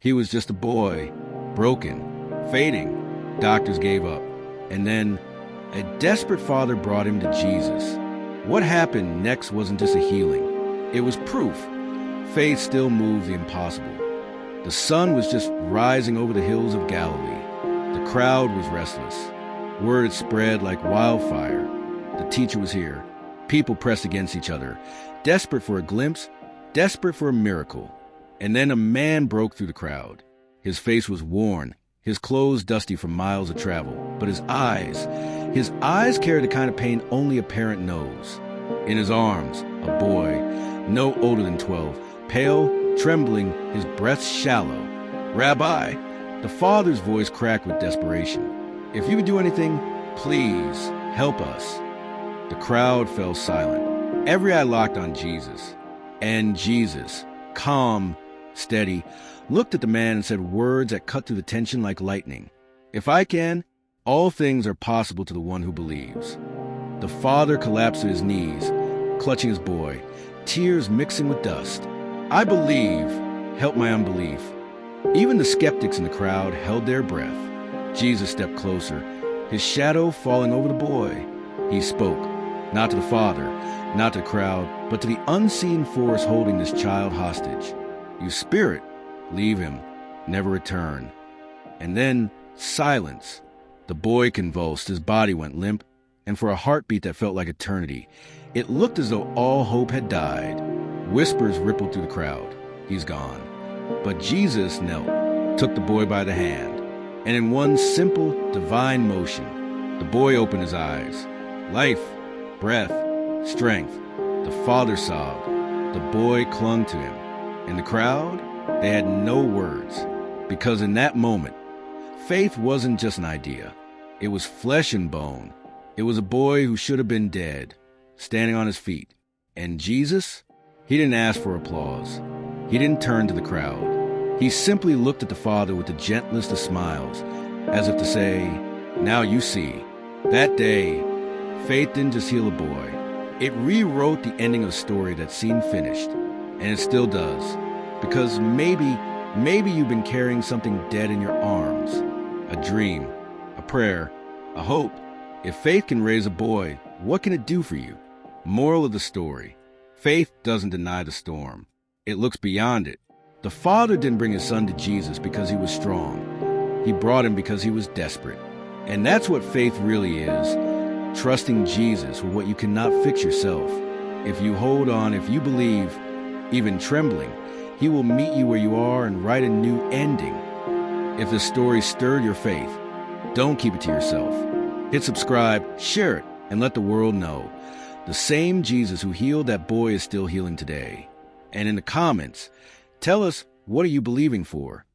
He was just a boy, broken, fading. Doctors gave up. And then a desperate father brought him to Jesus. What happened next wasn't just a healing. It was proof. Faith still moves the impossible. The sun was just rising over the hills of Galilee. The crowd was restless. Word spread like wildfire. The teacher was here. People pressed against each other, desperate for a glimpse, desperate for a miracle. And then a man broke through the crowd. His face was worn, his clothes dusty from miles of travel, but his eyes carried the kind of pain only a parent knows. In his arms, a boy, no older than 12, pale, trembling, his breath shallow. "Rabbi," the father's voice cracked with desperation. "If you could do anything, please help us." The crowd fell silent. Every eye locked on Jesus. And Jesus, calm, steady, looked at the man and said words that cut through the tension like lightning. "If I can, all things are possible to the one who believes." The father collapsed to his knees, clutching his boy, tears mixing with dust. "I believe, help my unbelief." Even the skeptics in the crowd held their breath. Jesus stepped closer, his shadow falling over the boy. He spoke, not to the father, not to the crowd, but to the unseen force holding this child hostage. "You spirit, leave him, never return." And then silence. The boy convulsed, his body went limp, and for a heartbeat that felt like eternity, it looked as though all hope had died. Whispers rippled through the crowd. "He's gone." But Jesus knelt, took the boy by the hand, and in one simple, divine motion, the boy opened his eyes. Life, breath, strength. The father sobbed. The boy clung to him. And the crowd, they had no words, because in that moment, faith wasn't just an idea. It was flesh and bone. It was a boy who should have been dead, standing on his feet. And Jesus, he didn't ask for applause. He didn't turn to the crowd. He simply looked at the father with the gentlest of smiles, as if to say, "Now you see." That day, faith didn't just heal a boy. It rewrote the ending of a story that seemed finished. And it still does. Because maybe you've been carrying something dead in your arms. A dream, a prayer, a hope. If faith can raise a boy, what can it do for you? Moral of the story: faith doesn't deny the storm. It looks beyond it. The father didn't bring his son to Jesus because he was strong. He brought him because he was desperate. And that's what faith really is. Trusting Jesus with what you cannot fix yourself. If you hold on, if you believe, even trembling, he will meet you where you are and write a new ending. If this story stirred your faith, don't keep it to yourself. Hit subscribe, share it, and let the world know. The same Jesus who healed that boy is still healing today. And in the comments, tell us, what are you believing for?